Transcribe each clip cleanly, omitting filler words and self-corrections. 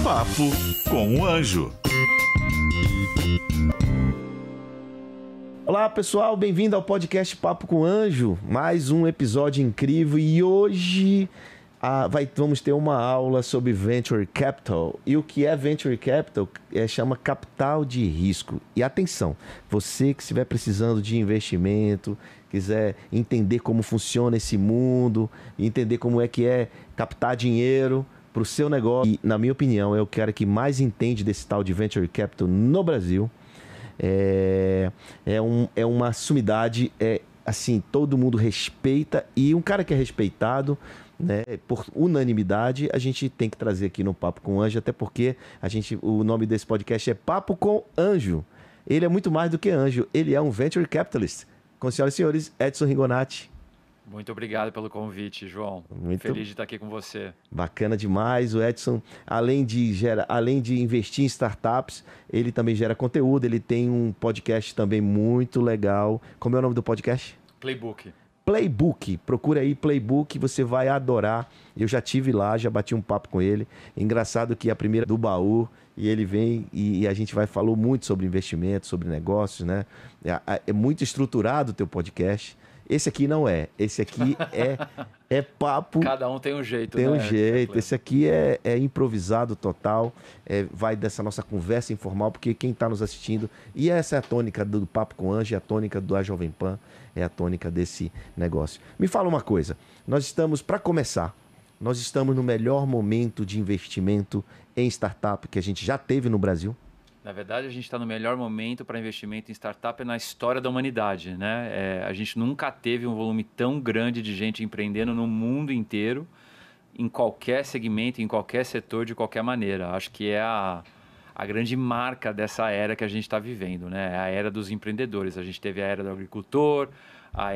Papo com o Anjo. Olá pessoal, bem-vindo ao podcast Papo com o Anjo. Mais um episódio incrível e hoje vamos ter uma aula sobre Venture Capital. E o que é Venture Capital? Chama capital de risco. E atenção, você que estiver precisando de investimento, quiser entender como funciona esse mundo, entender como é que é captar dinheiro para o seu negócio. E, na minha opinião, é o cara que mais entende desse tal de Venture Capital no Brasil. É uma sumidade, assim, todo mundo respeita, e um cara que é respeitado, né, por unanimidade, a gente tem que trazer aqui no Papo com o Anjo, até porque o nome desse podcast é Papo com Anjo. Ele é muito mais do que anjo, ele é um Venture Capitalist. Com as senhoras e senhores, Edson Rigonati. Muito obrigado pelo convite, João. Feliz de estar aqui com você. Bacana demais. O Edson, além de investir em startups, ele também gera conteúdo. Ele tem um podcast também muito legal. Como é o nome do podcast? Playbook. Playbook. Procura aí Playbook, você vai adorar. Eu já tive lá, já bati um papo com ele. Engraçado que a primeira do baú, e ele vem e a gente falou muito sobre investimento, sobre negócios, né? É muito estruturado o teu podcast. Esse aqui não é. Esse aqui é papo. Cada um tem um jeito, Tem né? um jeito. Esse aqui é improvisado total. Vai dessa nossa conversa informal, porque quem está nos assistindo... E essa é a tônica do Papo com Anjo, é a tônica da Jovem Pan, é a tônica desse negócio. Me fala uma coisa. Para começar, nós estamos no melhor momento de investimento em startup que a gente já teve no Brasil. Na verdade, a gente está no melhor momento para investimento em startup na história da humanidade, né? A gente nunca teve um volume tão grande de gente empreendendo no mundo inteiro, em qualquer segmento, em qualquer setor, de qualquer maneira. Acho que é a grande marca dessa era que a gente está vivendo, né? É a era dos empreendedores. A gente teve a era do agricultor, a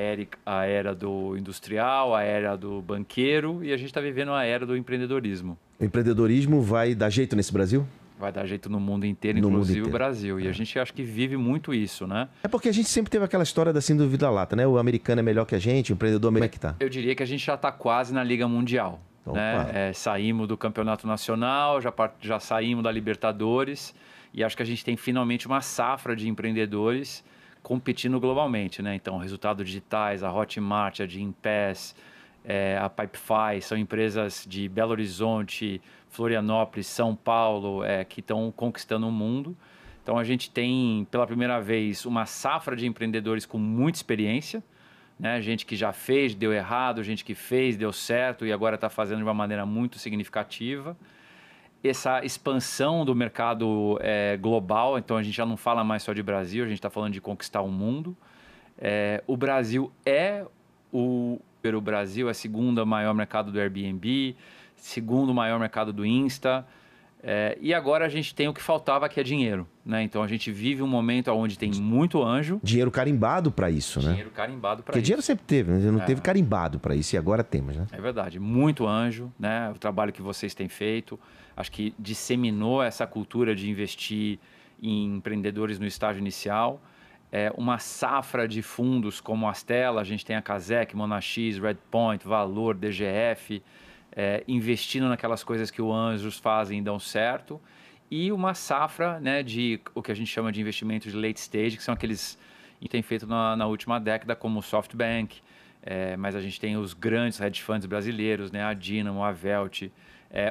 era do industrial, a era do banqueiro, e a gente está vivendo a era do empreendedorismo. O empreendedorismo vai dar jeito nesse Brasil? Vai dar jeito no mundo inteiro, inclusive o Brasil. E a gente acho que vive muito isso, né? É porque a gente sempre teve aquela história da síndrome da lata, né? O americano é melhor que a gente, o empreendedor é que tá. Eu diria que a gente já está quase na Liga Mundial. Né? Saímos do Campeonato Nacional, já saímos da Libertadores, e acho que a gente tem finalmente uma safra de empreendedores competindo globalmente, né? Então, resultados digitais, a Hotmart, a Gympass, a Pipefy, são empresas de Belo Horizonte, Florianópolis, São Paulo, que estão conquistando o mundo. Então a gente tem, pela primeira vez, uma safra de empreendedores com muita experiência, né? Gente que já fez, deu errado, gente que fez, deu certo e agora está fazendo de uma maneira muito significativa. Essa expansão do mercado global, então a gente já não fala mais só de Brasil, a gente está falando de conquistar o mundo. O Brasil o Brasil é o segundo maior mercado do Airbnb, segundo maior mercado do Insta, e agora a gente tem o que faltava, que é dinheiro, né? Então a gente vive um momento onde tem muito anjo. Dinheiro carimbado para isso, né? Dinheiro carimbado para isso. Porque dinheiro sempre teve, mas não teve carimbado para isso, e agora temos, né? É verdade, muito anjo, né? O trabalho que vocês têm feito, acho que disseminou essa cultura de investir em empreendedores no estágio inicial. Uma safra de fundos como a Astela, a gente tem a Casec, Monax, Redpoint, Valor, DGF, investindo naquelas coisas que os anjos fazem e dão certo, e uma safra, né, de o que a gente chama de investimentos de late stage, que são aqueles que tem feito na última década, como o SoftBank, mas a gente tem os grandes hedge funds brasileiros, né, a Dynamo, a Velt,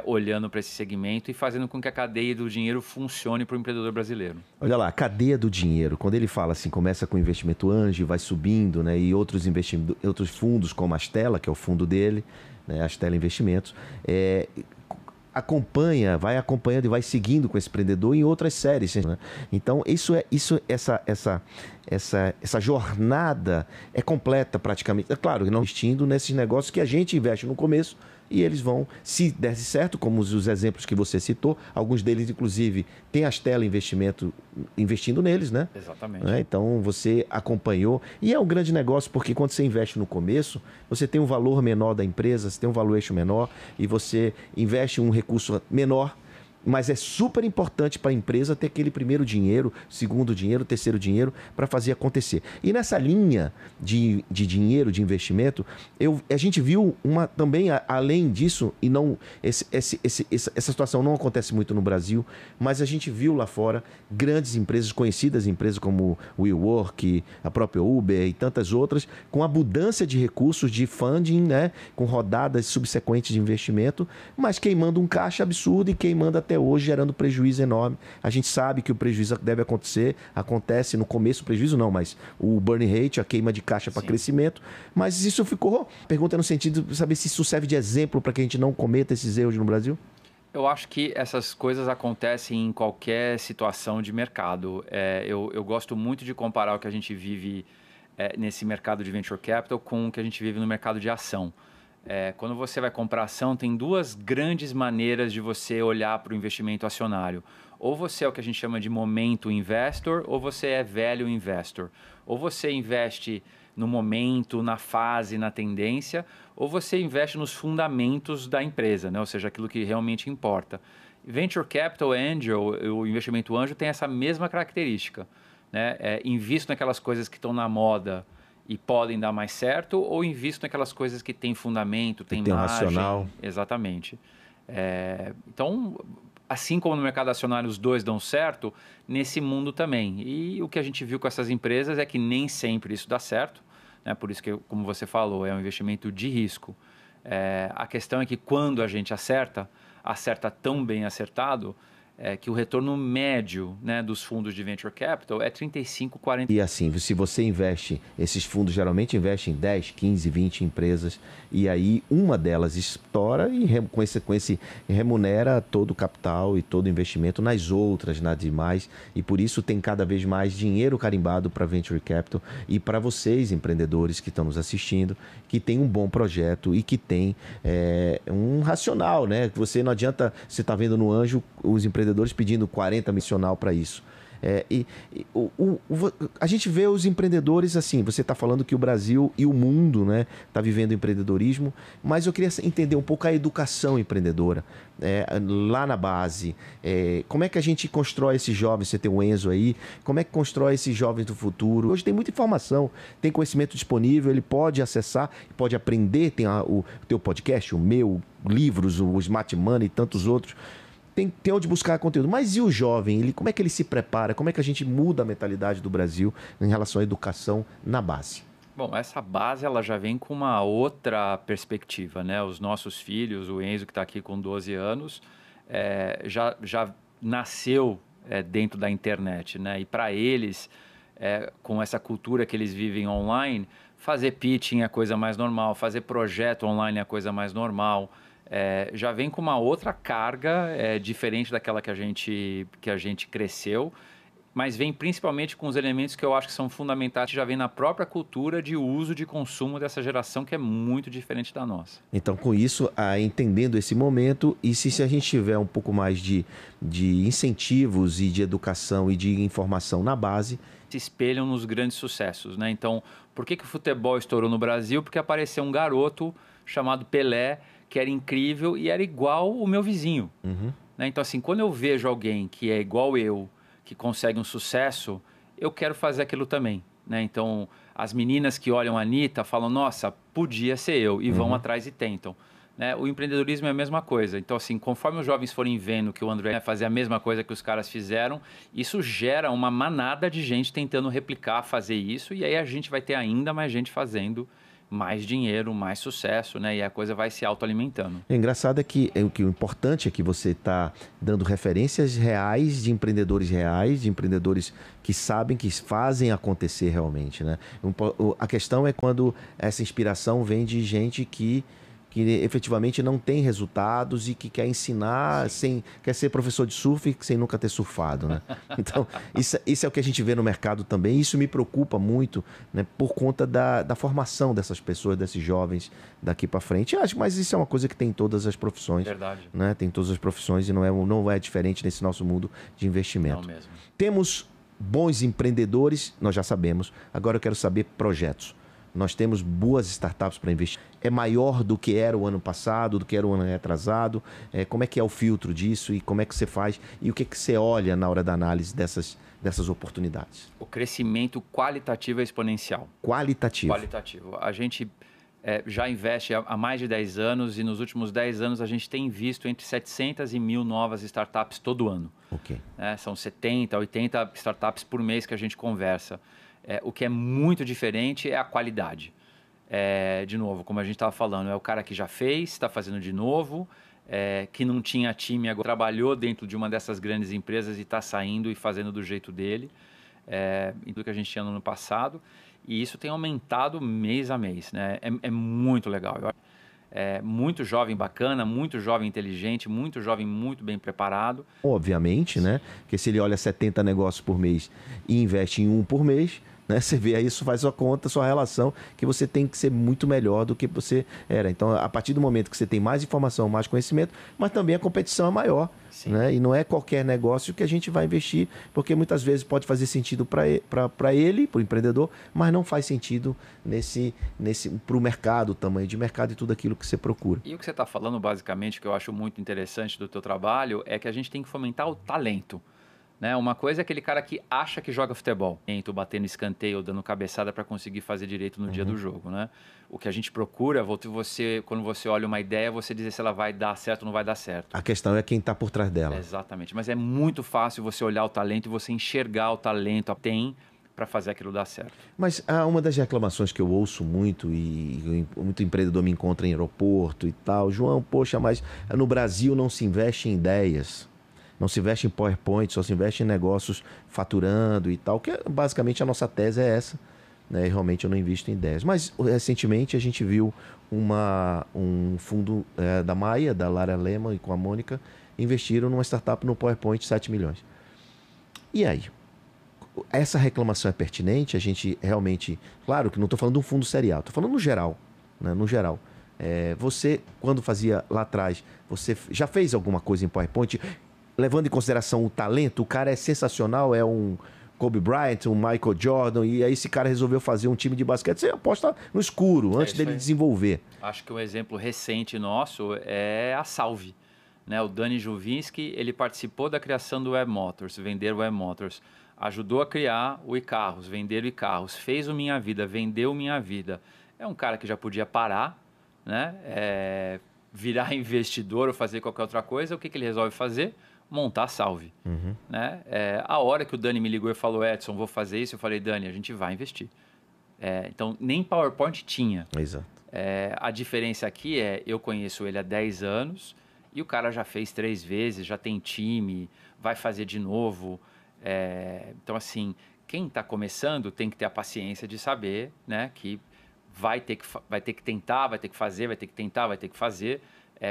olhando para esse segmento e fazendo com que a cadeia do dinheiro funcione para o empreendedor brasileiro. Olha lá, a cadeia do dinheiro, quando ele fala assim, começa com investimento anjo, vai subindo, né, e outros fundos como a Astela, que é o fundo dele, né, a Astela Investimentos, vai acompanhando e vai seguindo com esse empreendedor em outras séries, né? Então essa jornada é completa praticamente. É claro, não investindo nesses negócios que a gente investe no começo, e eles vão, se der certo, como os exemplos que você citou, alguns deles, inclusive, tem a Astela Investimento investindo neles, né? Exatamente. Então, você acompanhou. E é um grande negócio, porque quando você investe no começo, você tem um valor menor da empresa, você tem um valuation menor, e você investe um recurso menor, Mas é super importante para a empresa ter aquele primeiro dinheiro, segundo dinheiro, terceiro dinheiro para fazer acontecer. E nessa linha de dinheiro, de investimento, a gente viu também, além disso, e não essa situação não acontece muito no Brasil, mas a gente viu lá fora grandes empresas, conhecidas empresas como WeWork, a própria Uber e tantas outras, com abundância de recursos de funding, né, com rodadas subsequentes de investimento, mas queimando um caixa absurdo e queimando até hoje, gerando prejuízo enorme. A gente sabe que o prejuízo deve acontecer, acontece no começo, o prejuízo não, mas o burn rate, a queima de caixa para crescimento, mas isso ficou, pergunta no sentido de saber se isso serve de exemplo para que a gente não cometa esses erros no Brasil? Eu acho que essas coisas acontecem em qualquer situação de mercado. Eu gosto muito de comparar o que a gente vive nesse mercado de venture capital com o que a gente vive no mercado de ação. Quando você vai comprar ação, tem duas grandes maneiras de você olhar para o investimento acionário. Ou você é o que a gente chama de momento investor, ou você é value investor. Ou você investe no momento, na fase, na tendência, ou você investe nos fundamentos da empresa, né? Ou seja, aquilo que realmente importa. Venture Capital Angel, o investimento anjo, tem essa mesma característica, né? Invisto naquelas coisas que estão na moda e podem dar mais certo, ou invisto naquelas coisas que têm fundamento, tem margem. Racional. Exatamente. Então, assim como no mercado acionário os dois dão certo, nesse mundo também. E o que a gente viu com essas empresas é que nem sempre isso dá certo, né? Por isso que, como você falou, é um investimento de risco. A questão é que quando a gente acerta tão bem acertado, que o retorno médio, né, dos fundos de Venture Capital é 35, 40... E assim, se você investe, esses fundos geralmente investem em 10, 15, 20 empresas, e aí uma delas estoura e com esse remunera todo o capital e todo o investimento nas outras, nas demais, e por isso tem cada vez mais dinheiro carimbado para Venture Capital e para vocês, empreendedores que estão nos assistindo, que tem um bom projeto e que tem um racional, né? Você não adianta, você está vendo no Anjo os empreendedores pedindo 40 missional para isso. A gente vê os empreendedores assim, você está falando que o Brasil e o mundo, né, está vivendo empreendedorismo, mas eu queria entender um pouco a educação empreendedora, lá na base. Como é que a gente constrói esses jovens? Você tem o Enzo aí, como é que constrói esses jovens do futuro? Hoje tem muita informação, tem conhecimento disponível, ele pode acessar, pode aprender, tem o teu podcast, o meu, livros, o Smart Money e tantos outros. Tem onde buscar conteúdo. Mas e o jovem? Como é que ele se prepara? Como é que a gente muda a mentalidade do Brasil em relação à educação na base? Bom, essa base ela já vem com uma outra perspectiva, né? Os nossos filhos, o Enzo que está aqui com 12 anos, já nasceu dentro da internet, né? E para eles, com essa cultura que eles vivem online, fazer pitching é a coisa mais normal, fazer projeto online é a coisa mais normal. Já vem com uma outra carga diferente daquela que a gente cresceu, mas vem principalmente com os elementos que eu acho que são fundamentais, que já vem na própria cultura de uso, de consumo dessa geração, que é muito diferente da nossa. Então, com isso, entendendo esse momento, e se a gente tiver um pouco mais de incentivos e de educação e de informação na base... Se espelham nos grandes sucessos, né? Então, por que o futebol estourou no Brasil? Porque apareceu um garoto chamado Pelé, que era incrível e era igual o meu vizinho. Uhum. Né? Então, assim, quando eu vejo alguém que é igual eu, que consegue um sucesso, eu quero fazer aquilo também. Né? Então, as meninas que olham a Anitta falam, nossa, podia ser eu, e vão atrás e tentam. Né? O empreendedorismo é a mesma coisa. Então, assim, conforme os jovens forem vendo que o André fazia a mesma coisa que os caras fizeram, isso gera uma manada de gente tentando replicar, fazer isso, e aí a gente vai ter ainda mais gente fazendo mais dinheiro, mais sucesso, né? E a coisa vai se autoalimentando. O engraçado é que o importante é que você está dando referências reais de empreendedores que sabem, que fazem acontecer realmente, né? A questão é quando essa inspiração vem de gente que efetivamente não tem resultados e que quer ensinar, quer ser professor de surf sem nunca ter surfado, né? Então, isso é o que a gente vê no mercado também. Isso me preocupa muito, né, por conta da formação dessas pessoas, desses jovens daqui para frente. Mas isso é uma coisa que tem em todas as profissões. Verdade. Né? Tem em todas as profissões e não é diferente nesse nosso mundo de investimento. Não mesmo. Temos bons empreendedores, nós já sabemos. Agora eu quero saber projetos. Nós temos boas startups para investir. É maior do que era o ano passado, do que era o ano retrasado? Como é que é o filtro disso e como é que você faz? E o que você olha na hora da análise dessas oportunidades? O crescimento qualitativo é exponencial. Qualitativo. A gente já investe há mais de 10 anos e nos últimos 10 anos a gente tem visto entre 700 e 1.000 novas startups todo ano. Ok. São 70, 80 startups por mês que a gente conversa. O que é muito diferente é a qualidade. De novo, como a gente estava falando, é o cara que já fez, está fazendo de novo, que não tinha time, agora trabalhou dentro de uma dessas grandes empresas e está saindo e fazendo do jeito dele, do que a gente tinha no ano passado. E isso tem aumentado mês a mês, né? É muito legal. Muito jovem bacana, muito jovem inteligente, muito jovem muito bem preparado. Obviamente, né? Porque se ele olha 70 negócios por mês e investe em um por mês, né? Você vê aí, isso faz sua conta, sua relação, que você tem que ser muito melhor do que você era. Então, a partir do momento que você tem mais informação, mais conhecimento, mas também a competição é maior. Né? E não é qualquer negócio que a gente vai investir, porque muitas vezes pode fazer sentido para ele, para o empreendedor, mas não faz sentido para o mercado, o tamanho de mercado e tudo aquilo que você procura. E o que você está falando, basicamente, que eu acho muito interessante do teu trabalho, é que a gente tem que fomentar o talento. Né? Uma coisa é aquele cara que acha que joga futebol, batendo escanteio, dando cabeçada para conseguir fazer direito no dia do jogo. Né? O que a gente procura, quando você olha uma ideia, você dizer se ela vai dar certo ou não vai dar certo. A questão é quem está por trás dela. Exatamente, mas é muito fácil você olhar o talento e você enxergar o talento que tem para fazer aquilo dar certo. Mas uma das reclamações que eu ouço muito, e muito empreendedor me encontra em aeroporto e tal, João, poxa, mas no Brasil não se investe em ideias. Não se investe em PowerPoint, só se investe em negócios faturando e tal, que basicamente a nossa tese é essa. Né? E realmente eu não invisto em ideias. Mas recentemente a gente viu um fundo da Maia, da Lara Lehmann e com a Mônica, investiram numa startup no PowerPoint 7 milhões. E aí? Essa reclamação é pertinente? A gente realmente... Claro que não estou falando de um fundo serial, estou falando no geral. Né? No geral. Você, quando fazia lá atrás, você já fez alguma coisa em PowerPoint... Levando em consideração o talento, o cara é sensacional, é um Kobe Bryant, um Michael Jordan, e aí esse cara resolveu fazer um time de basquete, você aposta no escuro, antes dele desenvolver. Acho que um exemplo recente nosso é a Salve. Né? O Dani Juvinski, ele participou da criação do Web Motors, vender o Web Motors, ajudou a criar o iCarros, vender o iCarros, fez o Minha Vida, vendeu o Minha Vida. É um cara que já podia parar, né? Virar investidor ou fazer qualquer outra coisa. O que ele resolve fazer? Montar a Salve. Né? A hora que o Dani me ligou e falou, Edson, vou fazer isso, eu falei, Dani, a gente vai investir. Então, nem PowerPoint tinha. Exato. A diferença aqui eu conheço ele há 10 anos e o cara já fez 3 vezes, já tem time, vai fazer de novo. Então, assim, quem está começando tem que ter a paciência de saber, né, que vai ter que tentar, vai ter que fazer, vai ter que tentar, vai ter que fazer.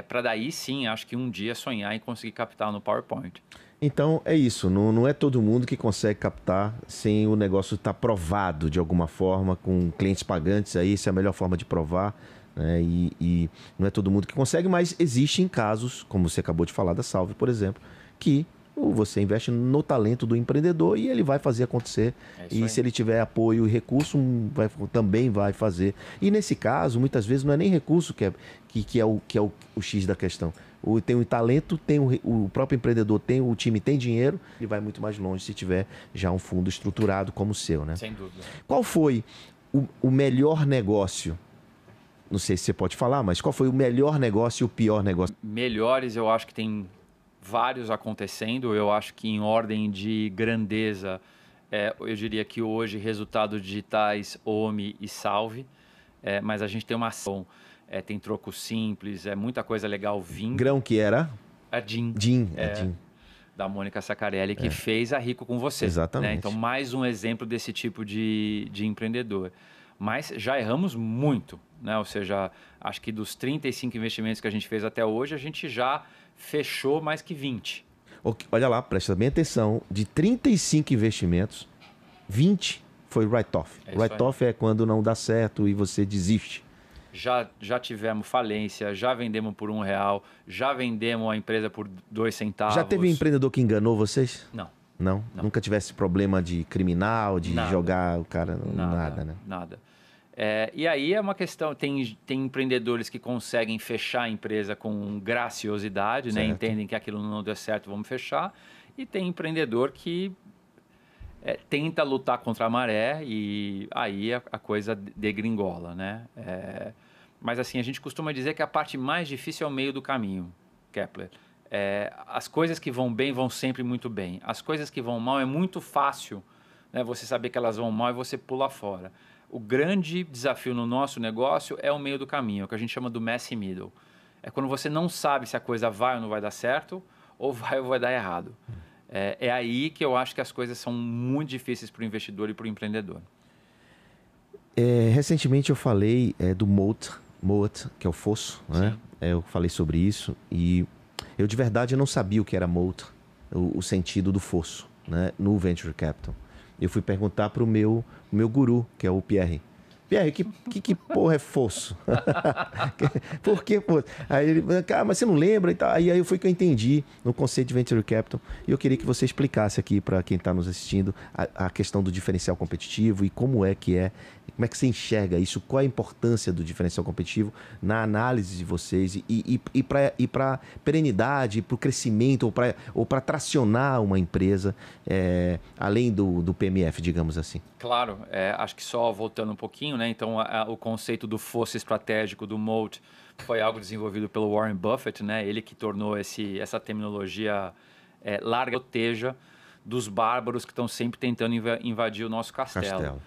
Para daí sim, acho que um dia sonhar em conseguir captar no PowerPoint. Então é isso, não é todo mundo que consegue captar sem o negócio estar provado de alguma forma, com clientes pagantes, aí essa é a melhor forma de provar, né? E não é todo mundo que consegue, mas existem casos, como você acabou de falar da Salve, por exemplo, que você investe no talento do empreendedor e ele vai fazer acontecer. E se ele tiver apoio e recurso, também vai fazer. E nesse caso, muitas vezes não é nem recurso que é o X da questão. Tem o talento, tem o próprio empreendedor, o time tem dinheiro, ele vai muito mais longe se tiver já um fundo estruturado como o seu, né? Sem dúvida. Qual foi o melhor negócio? Não sei se você pode falar, mas qual foi o melhor negócio e o pior negócio? Melhores, eu acho que tem vários acontecendo. Eu acho que em ordem de grandeza, eu diria que hoje resultados digitais, OMI e Salve, mas a gente tem uma ação, tem troco simples, muita coisa legal vindo. Grão que era? A Jim. Jim. Da Mônica Saccarelli, que fez a Rico com Você. Exatamente. Né? Então, mais um exemplo desse tipo de empreendedor. Mas já erramos muito, né? Ou seja, acho que dos 35 investimentos que a gente fez até hoje, a gente já fechou mais que 20. Olha lá, presta bem atenção. De 35 investimentos, 20 foi write-off. Write-off é quando não dá certo e você desiste. Já tivemos falência, já vendemos por R$1, já vendemos a empresa por 2 centavos. Já teve um empreendedor que enganou vocês? Não. Não? Nunca tivesse problema de criminal, de jogar o cara, nada, né? Nada. E aí é uma questão, tem empreendedores que conseguem fechar a empresa com graciosidade, né? Entendem que aquilo não deu certo, vamos fechar. E tem empreendedor que tenta lutar contra a maré e aí a coisa degringola, né? Mas assim, a gente costuma dizer que a parte mais difícil é o meio do caminho, Kepler. As coisas que vão bem vão sempre muito bem. As coisas que vão mal é muito fácil, né? Você saber que elas vão mal e você pula fora. O grande desafio no nosso negócio é o meio do caminho, o que a gente chama do messy middle. É quando você não sabe se a coisa vai ou não vai dar certo, ou vai dar errado. É aí que eu acho que as coisas são muito difíceis para o investidor e para o empreendedor. Recentemente eu falei do moat, que é o fosso, né? Eu falei sobre isso e eu de verdade não sabia o que era moat, o sentido do fosso, né? No Venture Capital. Eu fui perguntar para o meu guru, que é o Pierre. Pierre, que porra é fosso? Por que fosso? Aí ele, cara, mas você não lembra? E tal. Aí foi que eu entendi no conceito de Venture Capital. E eu queria que você explicasse aqui para quem está nos assistindo a questão do diferencial competitivo e como é que você enxerga isso, qual a importância do diferencial competitivo na análise de vocês e para perenidade, para o crescimento ou para tracionar uma empresa além do PMF, digamos assim. Claro, acho que só voltando um pouquinho, né? Então o conceito do fosso estratégico, do moat, foi algo desenvolvido pelo Warren Buffett, né? Ele que tornou essa terminologia larga goteja dos bárbaros que estão sempre tentando invadir o nosso castelo.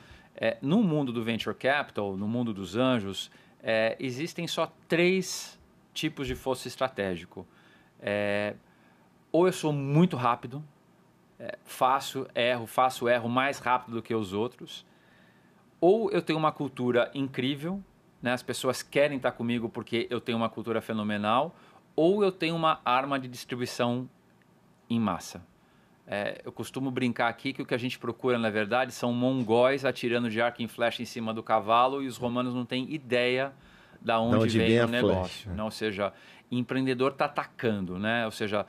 No mundo do Venture Capital, no mundo dos anjos, existem só 3 tipos de fosso estratégico. Ou eu sou muito rápido, faço erro mais rápido do que os outros, ou eu tenho uma cultura incrível, né? As pessoas querem estar comigo porque eu tenho uma cultura fenomenal, ou eu tenho uma arma de distribuição em massa. Eu costumo brincar aqui que o que a gente procura, na verdade, são mongóis atirando de arco e flecha em cima do cavalo e os romanos não têm ideia da onde vem o negócio. Né? Ou seja, empreendedor está atacando, né? Ou seja,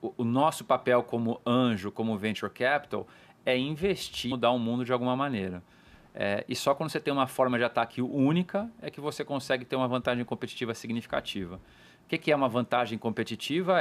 o nosso papel como anjo, como venture capital, é investir, mudar o mundo de alguma maneira. E só quando você tem uma forma de ataque única é que você consegue ter uma vantagem competitiva significativa. O que é uma vantagem competitiva?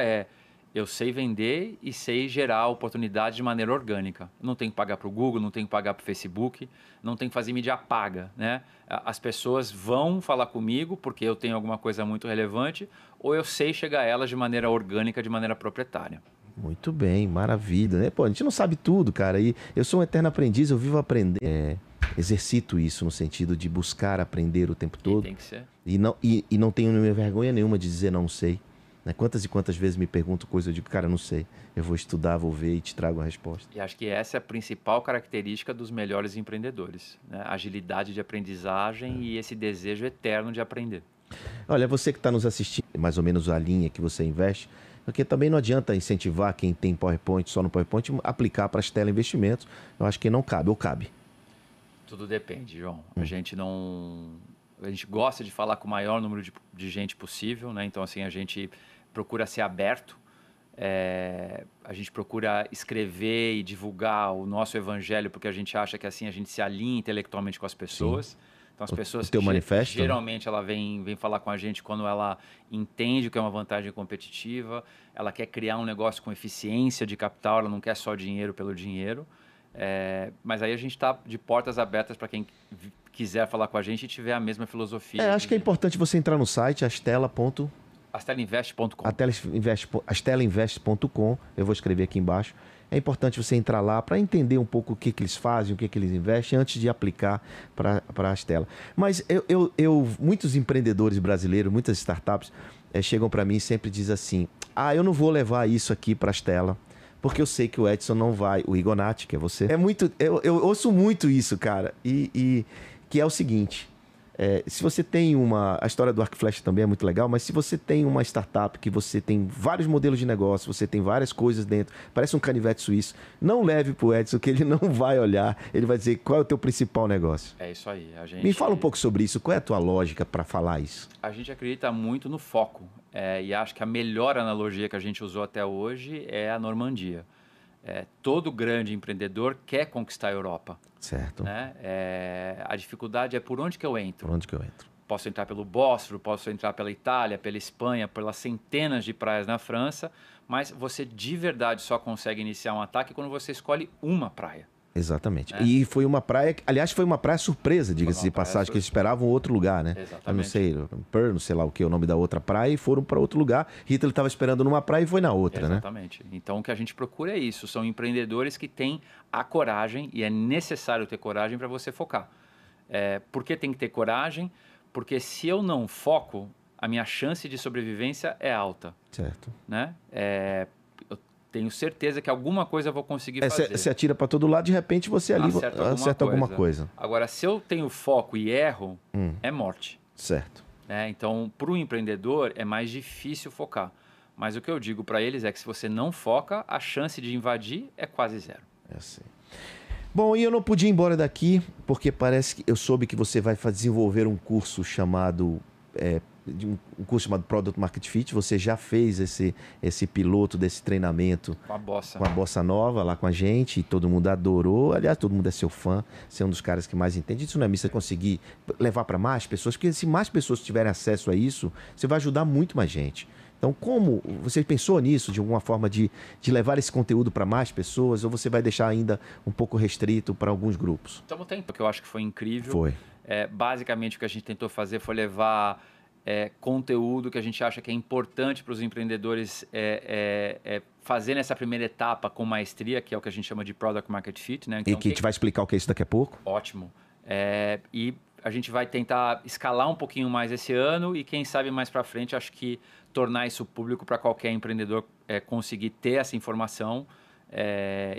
Eu sei vender e sei gerar oportunidade de maneira orgânica. Não tenho que pagar para o Google, não tenho que pagar para o Facebook, não tenho que fazer mídia paga, né? As pessoas vão falar comigo porque eu tenho alguma coisa muito relevante ou eu sei chegar a elas de maneira orgânica, de maneira proprietária. Muito bem, maravilha, né? Pô, a gente não sabe tudo, cara. E eu sou um eterno aprendiz, eu vivo aprender. Exercito isso no sentido de buscar aprender o tempo todo. Tem que ser. E não tenho vergonha nenhuma de dizer não sei. Quantas e quantas vezes me perguntam coisa, eu digo, cara, não sei. Eu vou estudar, vou ver e te trago a resposta. E acho que essa é a principal característica dos melhores empreendedores, né? Agilidade de aprendizagem e esse desejo eterno de aprender. Olha, você que está nos assistindo, mais ou menos a linha que você investe, porque também não adianta incentivar quem tem PowerPoint, só no PowerPoint, aplicar para as teleinvestimentos. Eu acho que não cabe, ou cabe? Tudo depende, João. A gente gosta de falar com o maior número de gente possível, né? Então, assim, a gente procura ser aberto, a gente procura escrever e divulgar o nosso evangelho porque a gente acha que assim a gente se alinha intelectualmente com as pessoas. Sim. Então as pessoas geralmente ela vem falar com a gente quando ela entende o que é uma vantagem competitiva, ela quer criar um negócio com eficiência de capital, ela não quer só dinheiro pelo dinheiro. Mas aí a gente está de portas abertas para quem quiser falar com a gente e tiver a mesma filosofia. Acho que é importante você entrar no site astela.com. Astelainvest.com. Eu vou escrever aqui embaixo. É importante você entrar lá para entender um pouco o que eles fazem, o que eles investem, antes de aplicar para a Astela. Mas muitos empreendedores brasileiros, muitas startups, chegam para mim e sempre dizem assim, eu não vou levar isso aqui para a Astela, porque eu sei que o Edson não vai, o Rigonati, que é você. Eu ouço muito isso, cara, e que é o seguinte... se você tem a história do Arc Flash também é muito legal, mas se você tem uma startup que você tem vários modelos de negócio, você tem várias coisas dentro, parece um canivete suíço, não leve pro Edson que ele não vai olhar, ele vai dizer qual é o teu principal negócio. É isso aí. Me fala um pouco sobre isso, qual é a tua lógica para falar isso? A gente acredita muito no foco, e acho que a melhor analogia que a gente usou até hoje é a Normandia. Todo grande empreendedor quer conquistar a Europa. Certo. Né? A dificuldade é por onde que eu entro. Por onde que eu entro? Posso entrar pelo Bósforo, posso entrar pela Itália, pela Espanha, pelas centenas de praias na França, mas você de verdade só consegue iniciar um ataque quando você escolhe uma praia. Exatamente. E foi uma praia, aliás, foi uma praia surpresa, diga-se de passagem, que eles esperavam outro lugar, né? Exatamente. Eu não sei, não sei lá o que, o nome da outra praia, e foram para outro lugar. Hitler estava esperando numa praia e foi na outra, Exatamente. Né? Então, o que a gente procura é isso. São empreendedores que têm a coragem, e é necessário ter coragem para você focar. Por que tem que ter coragem? Porque se eu não foco, a minha chance de sobrevivência é alta. Certo. Né? Eu tenho certeza que alguma coisa eu vou conseguir fazer. Você atira para todo lado, de repente você ali acerta alguma coisa. Agora, se eu tenho foco e erro, é morte. Certo. Então, para o empreendedor, é mais difícil focar. Mas o que eu digo para eles é que se você não foca, a chance de invadir é quase zero. É assim. Bom, e eu não podia ir embora daqui, porque parece que eu soube que você vai desenvolver um curso chamado... um curso chamado Product Market Fit. Você já fez esse piloto desse treinamento com a Bossa Nova lá com a gente, e todo mundo adorou. Aliás, todo mundo é seu fã, você é um dos caras que mais entende. Isso não é você conseguir levar para mais pessoas, porque se mais pessoas tiverem acesso a isso, você vai ajudar muito mais gente. Então, como você pensou nisso, de alguma forma de levar esse conteúdo para mais pessoas, ou você vai deixar ainda um pouco restrito para alguns grupos? Estamos tentando, porque eu acho que foi incrível. Foi. Basicamente, o que a gente tentou fazer foi levar conteúdo que a gente acha que é importante para os empreendedores fazer nessa primeira etapa com maestria, que é o que a gente chama de Product Market Fit. Né? Então, e que a gente vai explicar o que é isso daqui a pouco. Ótimo. E a gente vai tentar escalar um pouquinho mais esse ano e quem sabe mais para frente, acho que tornar isso público para qualquer empreendedor conseguir ter essa informação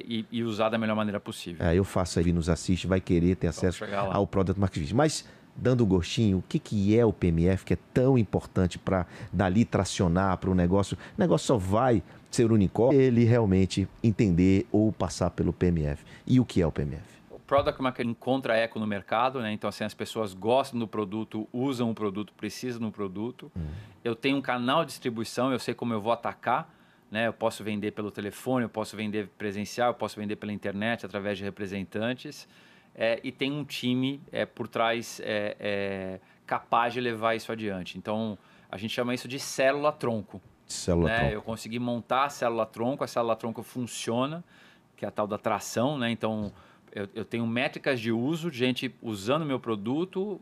e usar da melhor maneira possível. Eu faço, ele nos assiste, vai querer ter acesso ao Product Market Fit. Mas, dando o gostinho, o que é o PMF, que é tão importante para dali tracionar para o negócio? O negócio só vai ser unicórnio ele realmente entender ou passar pelo PMF. E o que é o PMF? Product Market encontra eco no mercado, né? Então assim, as pessoas gostam do produto, usam o produto, precisam do produto. Eu tenho um canal de distribuição, eu sei como eu vou atacar, né? Eu posso vender pelo telefone, eu posso vender presencial, eu posso vender pela internet, através de representantes. E tem um time por trás capaz de levar isso adiante. Então, a gente chama isso de célula-tronco. Célula-tronco. Eu consegui montar a célula-tronco funciona, que é a tal da tração, né? Então... Eu tenho métricas de uso, gente usando o meu produto,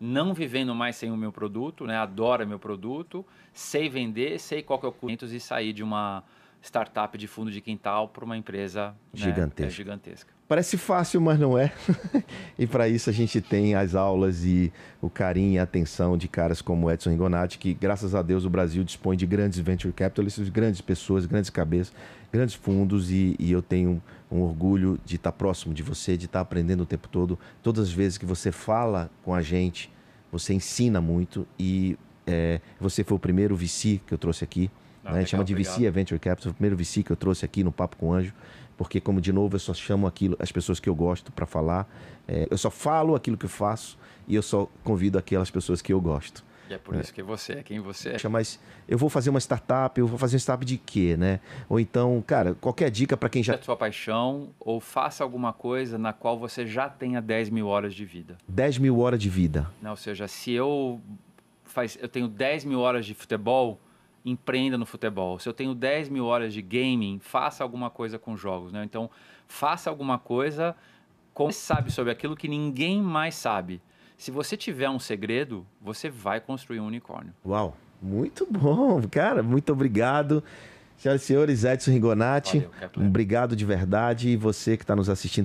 não vivendo mais sem o meu produto, né? Adora meu produto, sei vender, sei qual que é o custo e sair de uma startup de fundo de quintal para uma empresa gigantesca. Parece fácil, mas não é. E para isso a gente tem as aulas e o carinho e a atenção de caras como Edson Rigonati, que graças a Deus o Brasil dispõe de grandes venture capitalists, grandes pessoas, grandes cabeças, grandes fundos, e eu tenho um orgulho de estar próximo de você, de estar aprendendo o tempo todo. Todas as vezes que você fala com a gente, você ensina muito, e você foi o primeiro VC que eu trouxe aqui. A gente chama de VC, Venture Capital, o primeiro VC que eu trouxe aqui no Papo com Anjo, porque, como de novo, eu só chamo as pessoas que eu gosto para falar, eu só falo aquilo que eu faço e eu só convido aquelas pessoas que eu gosto. E é por isso que você é quem você é. Mas eu vou fazer uma startup, eu vou fazer uma startup de quê, né? Ou então, cara, qualquer dica para quem já... É a sua paixão, ou faça alguma coisa na qual você já tenha 10 mil horas de vida. 10 mil horas de vida. Não, ou seja, se eu tenho 10 mil horas de futebol, empreenda no futebol. Se eu tenho 10 mil horas de gaming, faça alguma coisa com jogos, né? Então, faça alguma coisa como você sabe sobre aquilo que ninguém mais sabe. Se você tiver um segredo, você vai construir um unicórnio. Uau, muito bom, cara. Muito obrigado. Senhoras e senhores, Edson Rigonati, obrigado de verdade. E você que está nos assistindo